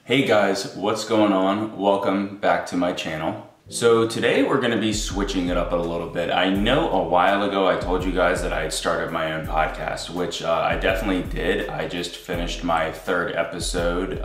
Hey guys, what's going on? Welcome back to my channel. So today we're going to be switching it up a little bit. I know a while ago I told you guys that I had started my own podcast, which I definitely did. I just finished my third episode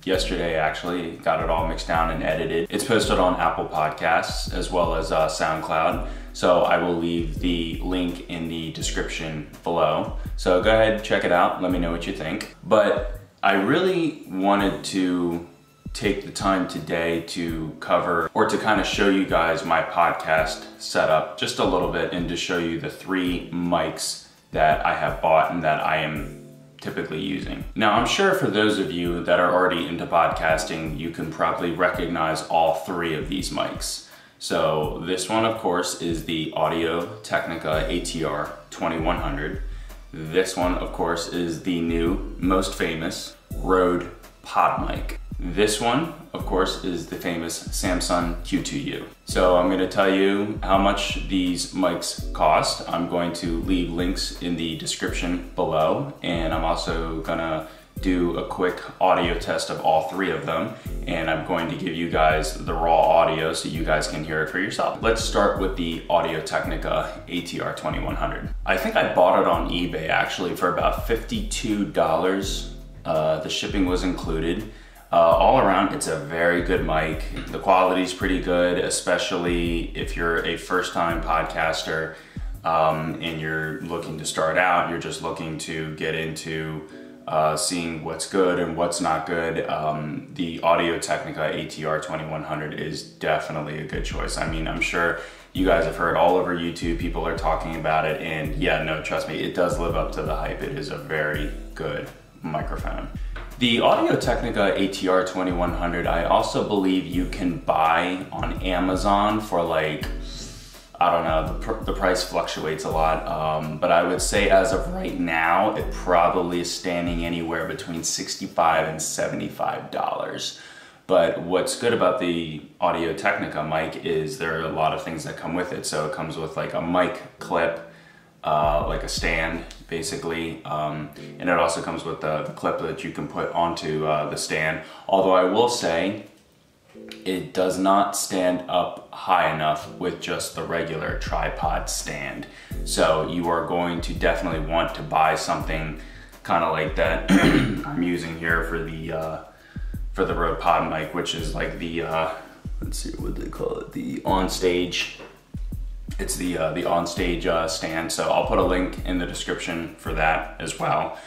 yesterday actually, got it all mixed down and edited. It's posted on Apple Podcasts as well as SoundCloud. So I will leave the link in the description below. So go ahead, check it out, let me know what you think. But I really wanted to take the time today to cover or to kind of show you guys my podcast setup just a little bit and to show you the 3 mics that I have bought and that I am typically using. Now, I'm sure for those of you that are already into podcasting, you can probably recognize all 3 of these mics. So this one, of course, is the Audio-Technica ATR2100. This one, of course, is the new, most famous Rode Podmic. This one, of course, is the famous Samson Q2U. So I'm going to tell you how much these mics cost. I'm going to leave links in the description below, and I'm also going to do a quick audio test of all 3 of them, and I'm going to give you guys the raw audio so you guys can hear it for yourself. Let's start with the Audio-Technica ATR2100. I think I bought it on eBay actually for about $52. The shipping was included. All around, it's a very good mic. The quality's pretty good, especially if you're a first-time podcaster and you're looking to start out, you're just looking to get into seeing what's good and what's not good. The Audio-Technica ATR2100 is definitely a good choice. I mean, I'm sure you guys have heard all over YouTube, people are talking about it, and yeah, no, trust me, it does live up to the hype. It is a very good microphone. The Audio-Technica ATR2100, I also believe you can buy on Amazon for like, I don't know, the price fluctuates a lot, but I would say as of right now, it probably is standing anywhere between $65 and $75. But what's good about the Audio-Technica mic is there are a lot of things that come with it. So it comes with like a mic clip, like a stand basically, and it also comes with the clip that you can put onto the stand. Although I will say it does not stand up high enough with just the regular tripod stand. So you are going to definitely want to buy something kind of like that I'm using here for the Rode Podmic, which is like the let's see, what they call it, the onstage. It's the onstage stand, so I'll put a link in the description for that as well.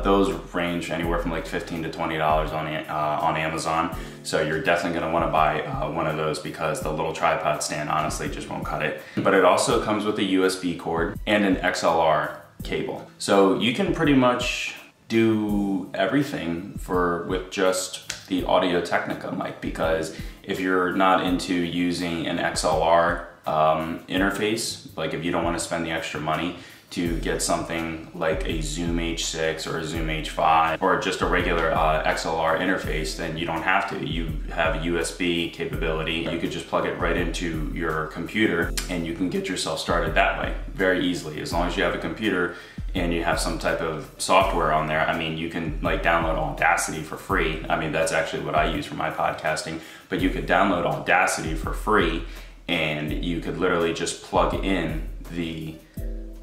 Those range anywhere from like $15 to $20 on Amazon, so you're definitely going to want to buy one of those because the little tripod stand honestly just won't cut it. But it also comes with a USB cord and an XLR cable, so you can pretty much do everything with just the Audio-Technica mic, because if you're not into using an XLR interface, like if you don't want to spend the extra money to get something like a Zoom H6 or a Zoom H5 or just a regular XLR interface, then you don't have to. You have USB capability. You could just plug it right into your computer and you can get yourself started that way very easily. As long as you have a computer and you have some type of software on there, I mean, you can like download Audacity for free. I mean, that's actually what I use for my podcasting, but you could download Audacity for free and you could literally just plug in the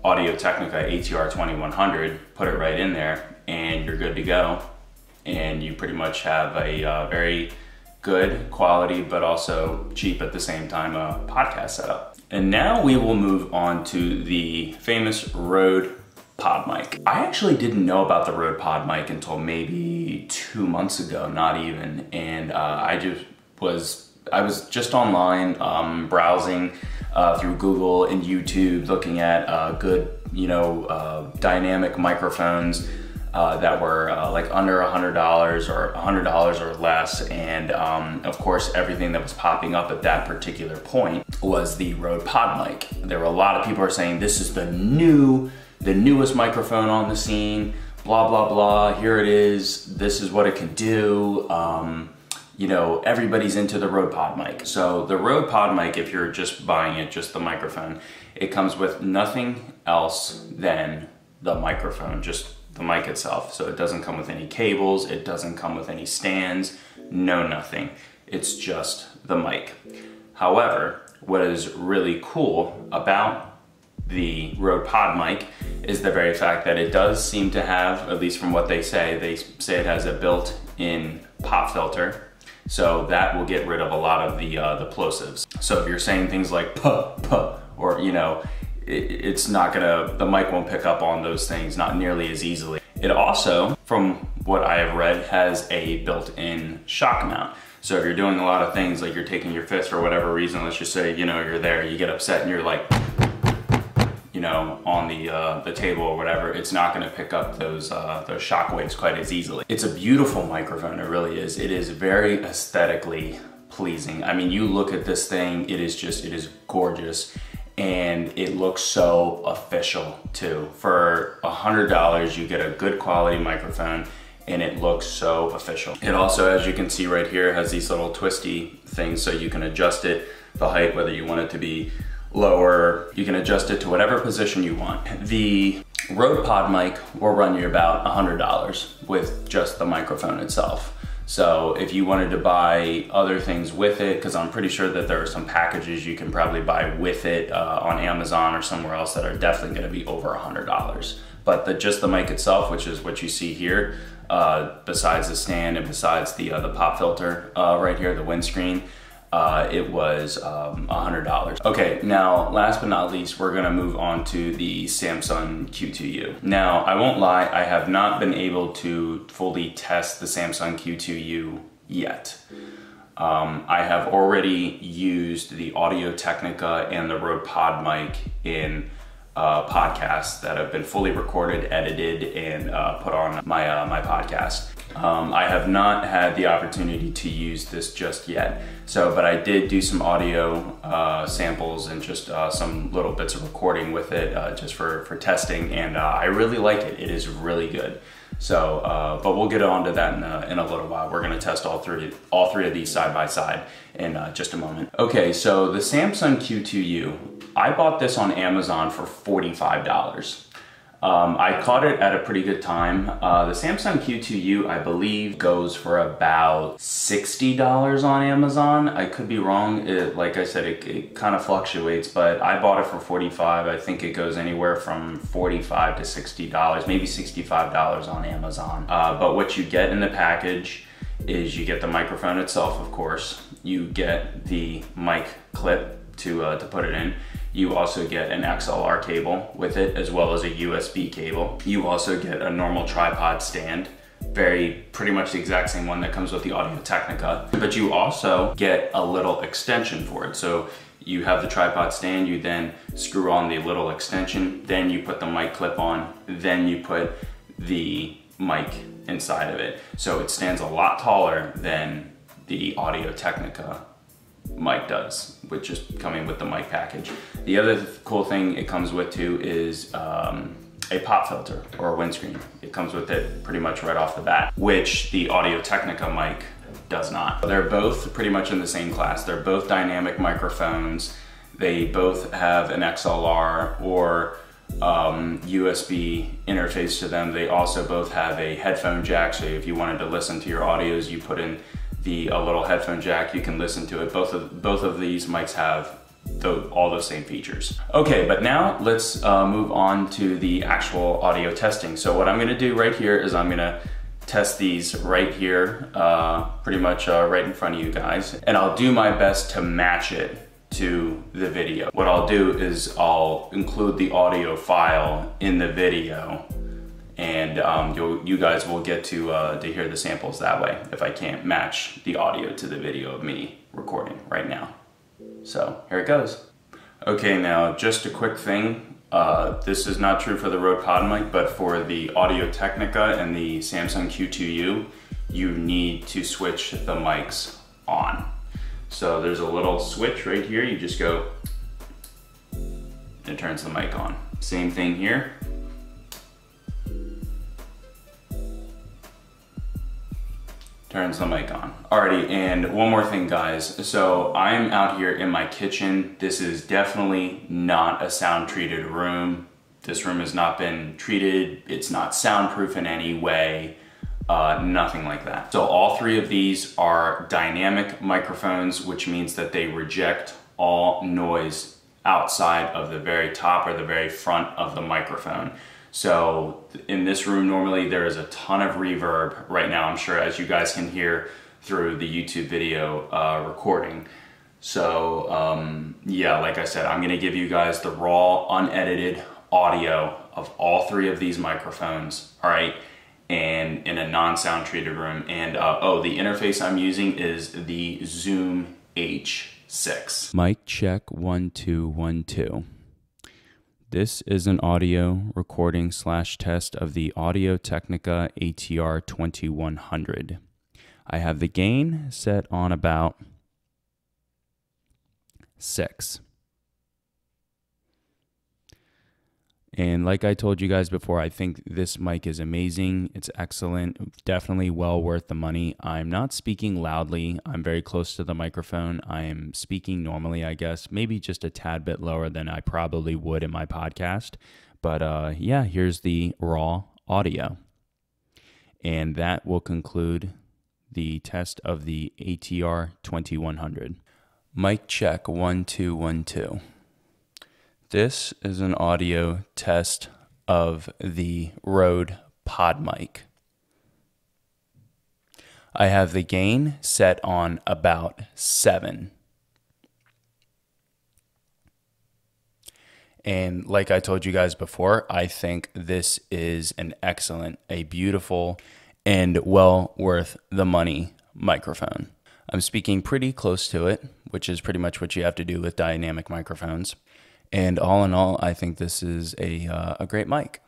Audio-Technica ATR2100, put it right in there, and you're good to go. And you pretty much have a very good quality, but also cheap at the same time, podcast setup. And now we will move on to the famous Rode Podmic. I actually didn't know about the Rode Podmic until maybe 2 months ago, not even. And I was just online browsing through Google and YouTube, looking at good, dynamic microphones that were like under $100 or $100 or less. And of course, everything that was popping up at that particular point was the Rode Podmic. There were a lot of people are saying this is the newest microphone on the scene, blah, blah, blah. Here it is. This is what it can do. Everybody's into the Rode Podmic. So the Rode Podmic, if you're just buying it, just the microphone, it comes with nothing else than the microphone, just the mic itself. So it doesn't come with any cables, it doesn't come with any stands, no nothing. It's just the mic. However, what is really cool about the Rode Podmic is the very fact that it does seem to have, at least from what they say it has a built-in pop filter. So that will get rid of a lot of the plosives. So if you're saying things like puh, puh, or you know, it's not gonna, the mic won't pick up on those things, not nearly as easily. It also, from what I have read, has a built-in shock mount. So if you're doing a lot of things, like you're taking your fist for whatever reason, let's just say, you know, you're there, you get upset and you're like, you know, on the table or whatever, it's not gonna pick up those shock waves quite as easily. It's a beautiful microphone, it really is. It is very aesthetically pleasing. I mean, you look at this thing, it is gorgeous. And it looks so official too. For $100, you get a good quality microphone and it looks so official. It also, as you can see right here, has these little twisty things so you can adjust it, the height, whether you want it to be lower, you can adjust it to whatever position you want. The Rode Podmic will run you about $100 with just the microphone itself. So if you wanted to buy other things with it, because I'm pretty sure that there are some packages you can probably buy with it on Amazon or somewhere else that are definitely gonna be over $100. But just the mic itself, which is what you see here, besides the stand and besides the pop filter right here, the windscreen, it was $100. Okay, now last but not least, we're gonna move on to the Samson Q2U. Now, I won't lie, I have not been able to fully test the Samson Q2U yet. I have already used the Audio-Technica and the Rode Podmic in podcasts that have been fully recorded, edited, and put on my podcast. I have not had the opportunity to use this just yet. So, but I did do some audio samples and just some little bits of recording with it just for testing, and I really like it. It is really good. So, but we'll get on to that in a little while. We're gonna test all three of these side by side in just a moment. Okay, so the Samson Q2U, I bought this on Amazon for $45. I caught it at a pretty good time. The Samson Q2U, I believe, goes for about $60 on Amazon. I could be wrong. Like I said, it kind of fluctuates, but I bought it for $45. I think it goes anywhere from $45 to $60, maybe $65 on Amazon. But what you get in the package is you get the microphone itself, of course. You get the mic clip to put it in. You also get an XLR cable with it, as well as a USB cable. You also get a normal tripod stand, pretty much the exact same one that comes with the Audio-Technica. But you also get a little extension for it. So you have the tripod stand, you then screw on the little extension, then you put the mic clip on, then you put the mic inside of it. So it stands a lot taller than the Audio-Technica mic does, which is coming with the mic package. The other cool thing it comes with too is a pop filter or a windscreen. It comes with it pretty much right off the bat, which the Audio-Technica mic does not. They're both pretty much in the same class. They're both dynamic microphones. They both have an XLR or USB interface to them. They also both have a headphone jack, so if you wanted to listen to your audios, you put in a little headphone jack, you can listen to it. Both of these mics have all those same features. Okay, but now let's move on to the actual audio testing. So what I'm gonna do right here is I'm gonna test these right here, pretty much right in front of you guys, and I'll do my best to match it to the video. What I'll do is I'll include the audio file in the video, and you guys will get to hear the samples that way if I can't match the audio to the video of me recording right now. So here it goes. Okay, now just a quick thing. This is not true for the Rode Podmic, but for the Audio-Technica and the Samson Q2U, you need to switch the mics on. So there's a little switch right here. You just go, it turns the mic on. Same thing here. Turns the mic on. Alrighty, and one more thing, guys. So I'm out here in my kitchen. This is definitely not a sound treated room This room has not been treated. It's not soundproof in any way, nothing like that. So all three of these are dynamic microphones, which means that they reject all noise outside of the very top or the very front of the microphone. So in this room, normally there is a ton of reverb right now, I'm sure, as you guys can hear through the YouTube video recording. So yeah, like I said, I'm gonna give you guys the raw, unedited audio of all three of these microphones, all right, and in a non-sound treated room. And oh, the interface I'm using is the Zoom H6. Mic check 1 2 1 2. This is an audio recording / test of the Audio Technica ATR2100. I have the gain set on about 6. And like I told you guys before, I think this mic is amazing. It's excellent, definitely well worth the money. I'm not speaking loudly. I'm very close to the microphone. I am speaking normally, I guess, maybe just a tad bit lower than I probably would in my podcast. But yeah, here's the raw audio. And that will conclude the test of the ATR2100. Mic check 1 2 1 2. This is an audio test of the Rode Podmic. I have the gain set on about 7. And like I told you guys before, I think this is an excellent, a beautiful, and well worth the money microphone. I'm speaking pretty close to it, which is pretty much what you have to do with dynamic microphones. And all in all, I think this is a great mic.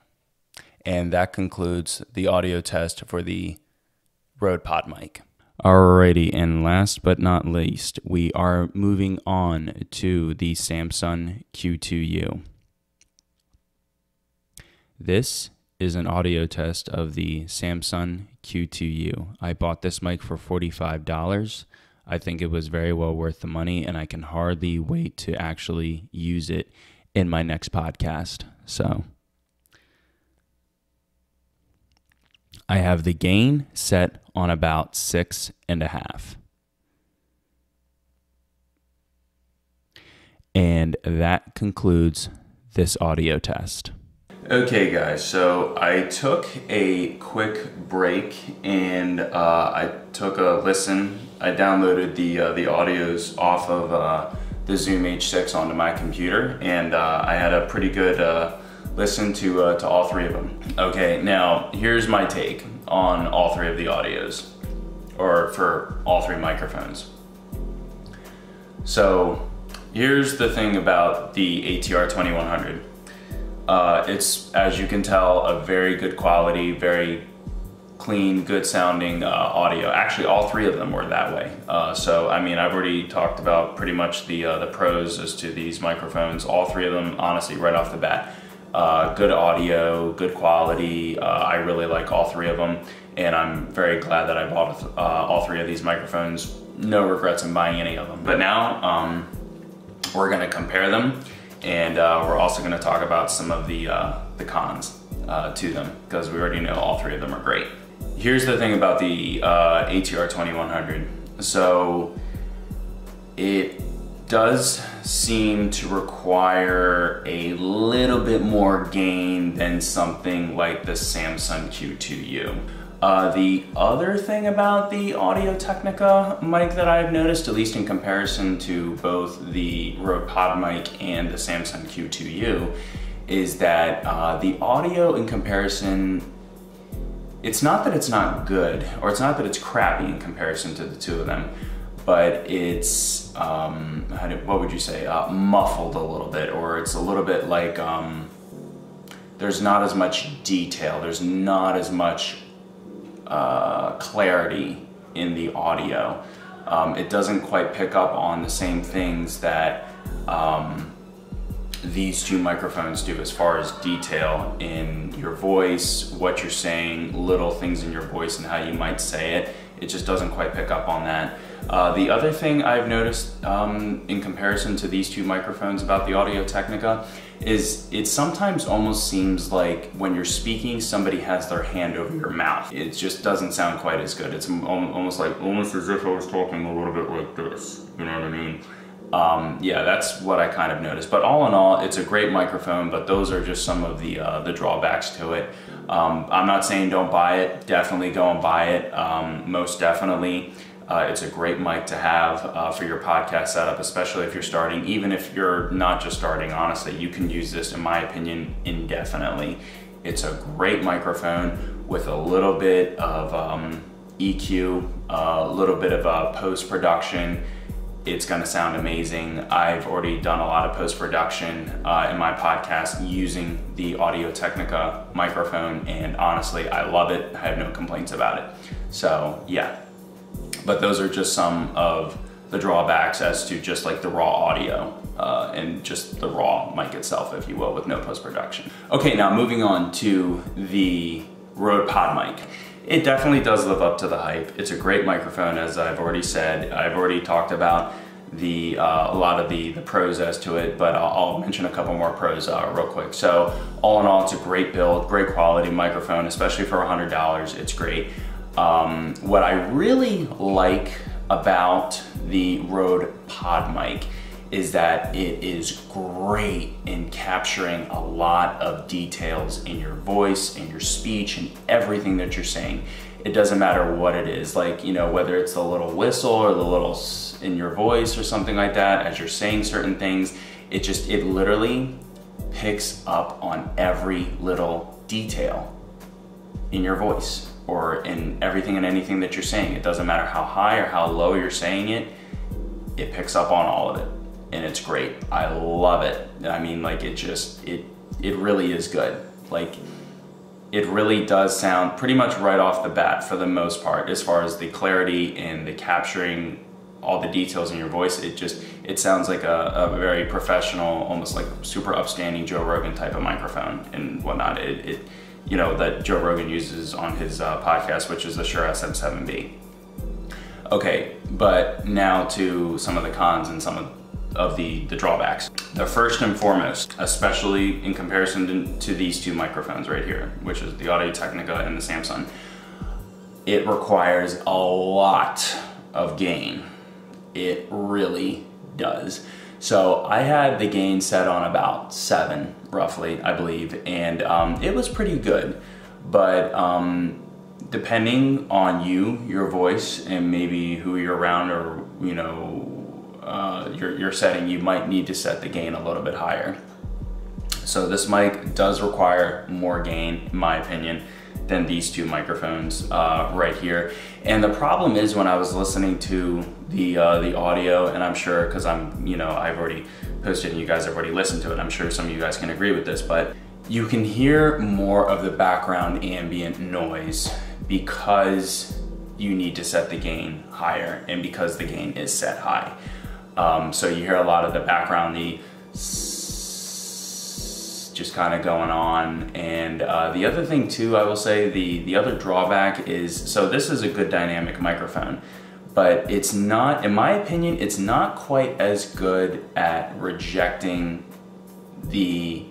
And that concludes the audio test for the Rode Podmic. Alrighty, and last but not least, we are moving on to the Samson Q2U. This is an audio test of the Samson Q2U. I bought this mic for $45. I think it was very well worth the money, and I can hardly wait to actually use it in my next podcast. So I have the gain set on about 6.5. And that concludes this audio test. Okay guys, so I took a quick break and I took a listen. I downloaded the audios off of the Zoom H6 onto my computer, and I had a pretty good listen to all three of them. Okay, now here's my take on all three of the audios, or for all three microphones. So here's the thing about the ATR2100. It's, as you can tell, a very good quality, very clean, good sounding audio. Actually, all three of them were that way. So, I mean, I've already talked about pretty much the pros as to these microphones. All three of them, honestly, right off the bat. Good audio, good quality. I really like all three of them, and I'm very glad that I bought all three of these microphones. No regrets in buying any of them. But now, we're gonna compare them, and we're also gonna talk about some of the cons to them, because we already know all three of them are great. Here's the thing about the ATR2100. So it does seem to require a little bit more gain than something like the Samson Q2U. The other thing about the Audio Technica mic that I've noticed, at least in comparison to both the Rode Podmic and the Samson Q2U, is that the audio in comparison, it's not that it's not good, or it's not that it's crappy in comparison to the two of them, but it's, what would you say, muffled a little bit, or it's a little bit like, there's not as much detail, there's not as much clarity in the audio. It doesn't quite pick up on the same things that these two microphones do as far as detail in your voice, what you're saying, little things in your voice and how you might say it. It just doesn't quite pick up on that. The other thing I've noticed in comparison to these two microphones about the Audio Technica is it sometimes almost seems like when you're speaking, somebody has their hand over your mouth. It just doesn't sound quite as good. It's almost as if I was talking a little bit like this, you know what I mean? Yeah, that's what I kind of noticed. But all in all, it's a great microphone, but those are just some of the drawbacks to it. I'm not saying don't buy it. Definitely go and buy it, most definitely. It's a great mic to have for your podcast setup, especially if you're starting. Even if you're not just starting, honestly, you can use this, in my opinion, indefinitely. It's a great microphone with a little bit of EQ, a little bit of post-production. It's gonna sound amazing. I've already done a lot of post-production in my podcast using the Technica microphone, and honestly, I love it. I have no complaints about it. So yeah. But those are just some of the drawbacks as to just like the raw audio and just the raw mic itself, if you will, with no post-production. Okay, now moving on to the Rode Podmic. It definitely does live up to the hype. It's a great microphone, as I've already said. I've already talked about a lot of the pros as to it, but I'll mention a couple more pros real quick. So all in all, it's a great build, great quality microphone, especially for $100. It's great. What I really like about the Rode Podmic is that it is great in capturing a lot of details in your voice, in your speech, and everything that you're saying. It doesn't matter what it is, like, you know, whether it's the little whistle or the little in your voice or something like that, as you're saying certain things, it literally picks up on every little detail in your voice or in everything and anything that you're saying. It doesn't matter how high or how low you're saying it, it picks up on all of it. And it's great. I love it. I mean, like, it really is good. Like, it really does sound pretty much right off the bat for the most part, as far as the clarity and the capturing all the details in your voice. It sounds like a very professional, almost like super upstanding Joe Rogan type of microphone and whatnot. You know, that Joe Rogan uses on his podcast, which is the Shure SM7B. Okay, but now to some of the cons and some of the drawbacks. The first and foremost, especially in comparison to these two microphones right here, which is the Technica and the Samsung, it requires a lot of gain. It really does. So I had the gain set on about 7, roughly, I believe, and it was pretty good. But depending on your voice, and maybe who you're around, or you know, your setting, you might need to set the gain a little bit higher. So this mic does require more gain, in my opinion, than these two microphones right here. And the problem is, when I was listening to the audio, and I'm sure, because I've already posted and you guys have already listened to it, I'm sure some of you guys can agree with this, but you can hear more of the background ambient noise because you need to set the gain higher, and because the gain is set high. So you hear a lot of the background, just kind of going on. And the other thing too, I will say, the other drawback is, so this is a good dynamic microphone, but it's not, in my opinion, it's not quite as good at rejecting the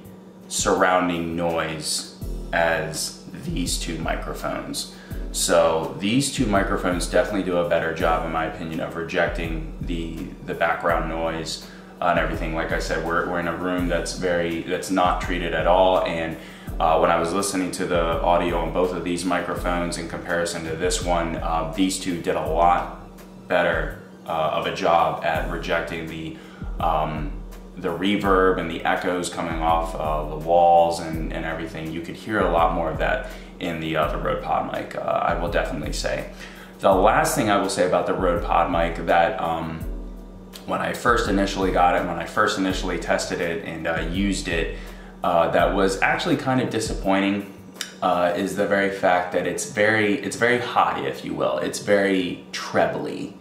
surrounding noise as these two microphones. So these two microphones definitely do a better job, in my opinion, of rejecting the background noise and everything. Like I said, we're in a room that's not treated at all, and when I was listening to the audio on both of these microphones in comparison to this one, these two did a lot better of a job at rejecting the reverb and the echoes coming off the walls and everything. You could hear a lot more of that in the Rode Podmic, I will definitely say. The last thing I will say about the Rode Podmic, that when I first initially got it, when I first initially tested it and used it, that was actually kind of disappointing, is the very fact that it's very high, if you will. It's very trebly.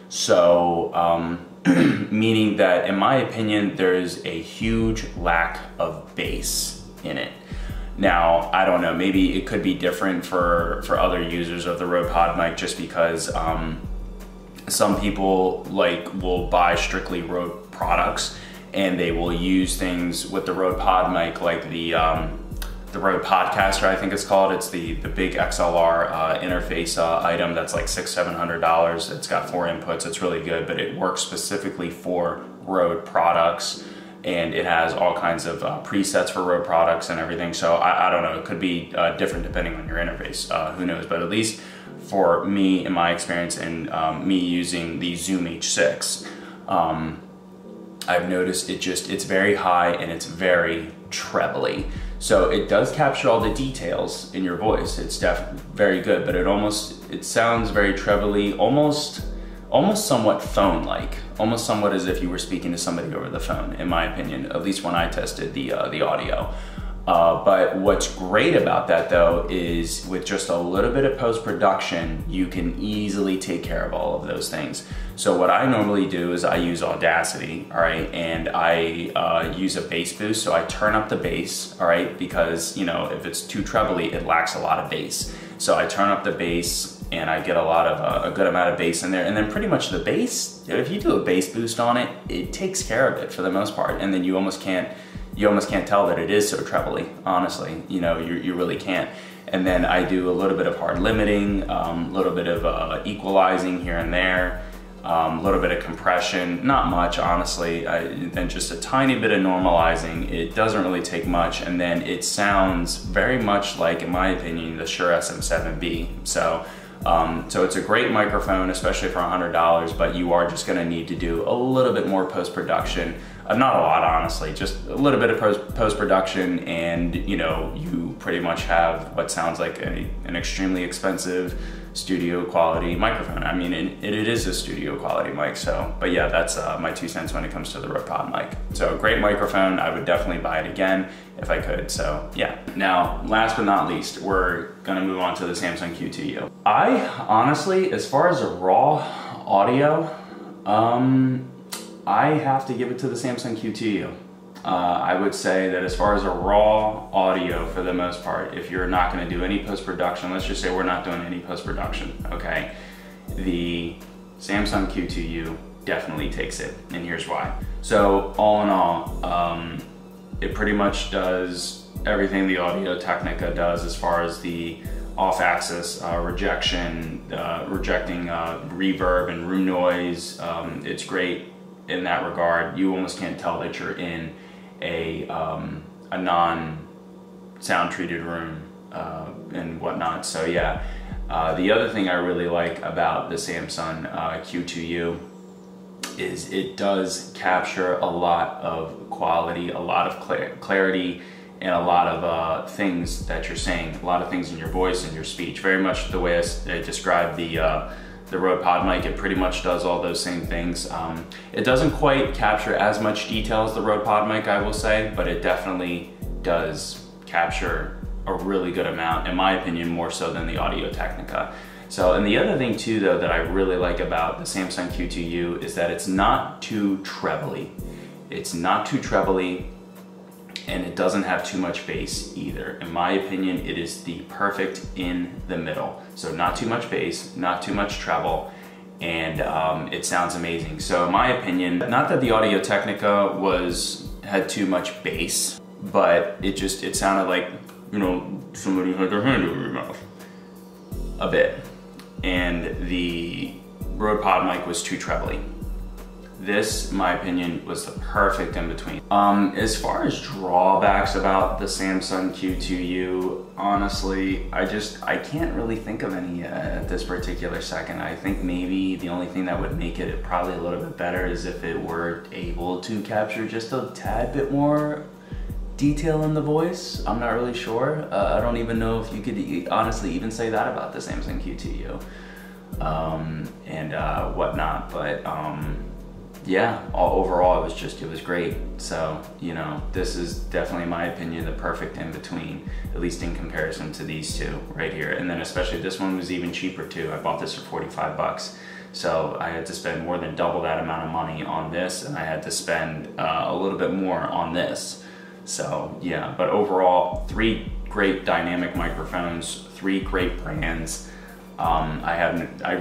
So, meaning that, in my opinion, there's a huge lack of bass in it. Now, I don't know, maybe it could be different for other users of the Rode Podmic, just because some people will buy strictly Rode products and they will use things with the Rode Podmic, like the Rode Podcaster, I think it's called. It's the big XLR interface item that's like $600–700. It's got 4 inputs. It's really good, but it works specifically for Rode products, and it has all kinds of presets for Rode products and everything. So I don't know, it could be different depending on your interface. Who knows? But at least for me, in my experience, and me using the Zoom H6, I've noticed it's very high and it's very trebly. So it does capture all the details in your voice. It's definitely very good, but it sounds very trebly, almost somewhat phone-like, almost somewhat as if you were speaking to somebody over the phone, in my opinion, at least when I tested the audio. But what's great about that though is with just a little bit of post-production, you can easily take care of all of those things. So what I normally do is I use Audacity, all right, and I use a bass boost. So I turn up the bass, all right, because if it's too trebly, it lacks a lot of bass. So I turn up the bass and I get a good amount of bass in there, and then pretty much the bass, if you do a bass boost on it, it takes care of it for the most part, and then you almost can't tell that it is so trebly, honestly. You really can't. And then I do a little bit of hard limiting, a little bit of equalizing here and there, a little bit of compression, not much, honestly, then just a tiny bit of normalizing. It doesn't really take much, and then it sounds very much like, in my opinion, the Shure SM7B. So it's a great microphone, especially for $100, but you are just gonna need to do a little bit more post-production. Not a lot, honestly, just a little bit of post-production, and you pretty much have what sounds like an extremely expensive studio quality microphone. I mean, it is a studio quality mic, so, but yeah, that's my 2 cents when it comes to the Rode Podmic. So great microphone, I would definitely buy it again if I could, so yeah. Now, last but not least, we're gonna move on to the Samson Q2U. I honestly, as far as a raw audio, I have to give it to the Samson Q2U. I would say that as far as a raw audio, for the most part, if you're not going to do any post-production, let's just say we're not doing any post-production, okay? The Samson Q2U definitely takes it, and here's why. So all in all, it pretty much does everything the Audio Technica does as far as the off-axis rejecting reverb and room noise. It's great in that regard. You almost can't tell that you're in a non-sound treated room and whatnot. So yeah, the other thing I really like about the Samson Q2U is it does capture a lot of quality, a lot of clarity, and a lot of things that you're saying, a lot of things in your voice and your speech. Very much the way I described the Rode Podmic, it pretty much does all those same things. It doesn't quite capture as much detail as the Rode Podmic, I will say, but it definitely does capture a really good amount, in my opinion, more so than the Audio Technica. So, and the other thing too, though, that I really like about the Samson Q2U is that it's not too trebly. It's not too trebly, and it doesn't have too much bass either. In my opinion, it is the perfect in the middle. So not too much bass, not too much treble, and it sounds amazing. So in my opinion, not that the Audio Technica had too much bass, but it sounded like, somebody had their hand over your mouth a bit. And the Rode Podmic was too trebly. This, in my opinion, was the perfect in between. As far as drawbacks about the Samson Q2U, honestly, I can't really think of any at this particular second. I think maybe the only thing that would make it probably a little bit better is if it were able to capture just a tad bit more detail in the voice. I'm not really sure. I don't even know if you could honestly even say that about the Samson Q2U and whatnot, but yeah, overall it was great. So, this is definitely, in my opinion, the perfect in between, at least in comparison to these two right here. And then especially this one was even cheaper too. I bought this for 45 bucks. So I had to spend more than double that amount of money on this, and I had to spend a little bit more on this. So yeah, but overall, 3 great dynamic microphones, 3 great brands. I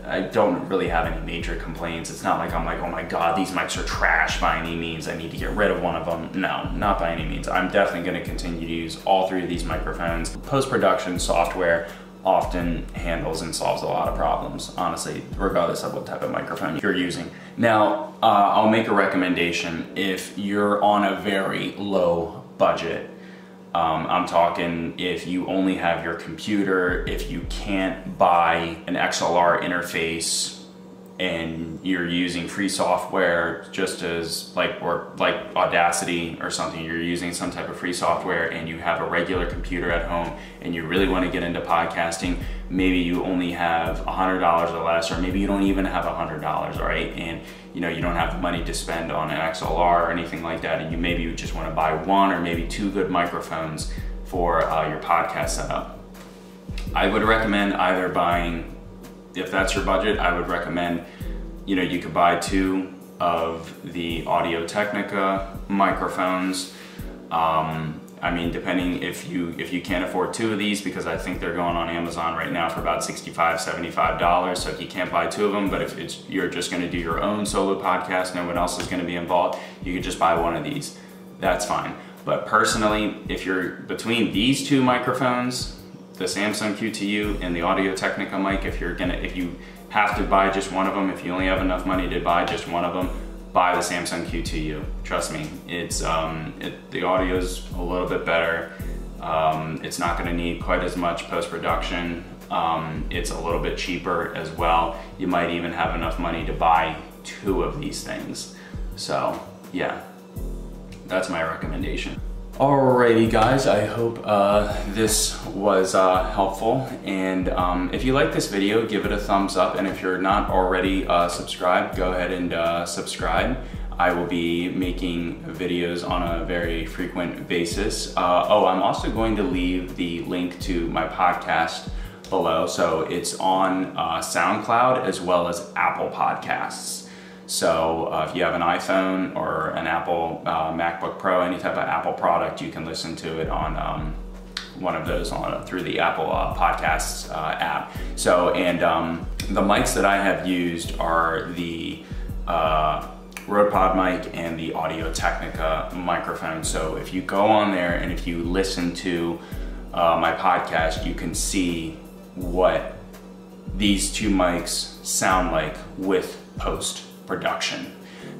I don't really have any major complaints. It's not like I'm like, oh my God, these mics are trash by any means. I need to get rid of one of them. No, not by any means. I'm definitely gonna continue to use all three of these microphones. Post-production software often handles and solves a lot of problems, honestly, regardless of what type of microphone you're using. Now, I'll make a recommendation if you're on a very low budget. I'm talking if you only have your computer, if you can't buy an XLR interface and you're using free software just as like Audacity or something, you're using some type of free software and you have a regular computer at home and you really want to get into podcasting, maybe you only have $100 or less, or maybe you don't even have $100, right? And you know, you don't have the money to spend on an XLR or anything like that, and maybe you just want to buy one or maybe two good microphones for your podcast setup. I would recommend either buying, if that's your budget, I would recommend, you know, you could buy two of the Technica microphones. I mean, depending if you can't afford two of these, because I think they're going on Amazon right now for about $65, $75. So if you can't buy two of them, but if you're just gonna do your own solo podcast, no one else is gonna be involved, you could just buy one of these. That's fine. But personally, if you're between these two microphones, the Samson Q2U and the Technica mic, if you have to buy just one of them, if you only have enough money to buy just one of them, buy the Samson Q2U. Trust me, it's the audio's a little bit better. It's not going to need quite as much post-production. It's a little bit cheaper as well. You might even have enough money to buy two of these things. So yeah, that's my recommendation. Alrighty guys, I hope this was helpful, and if you like this video, give it a thumbs up, and if you're not already subscribed, go ahead and subscribe. I will be making videos on a very frequent basis. Oh, I'm also going to leave the link to my podcast below, so it's on SoundCloud as well as Apple Podcasts. So if you have an iPhone or an Apple MacBook Pro, any type of Apple product, you can listen to it on one of those through the Apple Podcasts app. So, and the mics that I have used are the Rode Podmic and the Technica microphone. So if you go on there and if you listen to my podcast, you can see what these two mics sound like with post-production.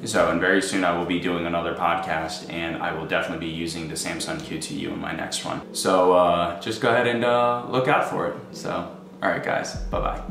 So, and very soon I will be doing another podcast, and I will definitely be using the Samson Q2U in my next one. So just go ahead and look out for it. So, all right guys, bye-bye.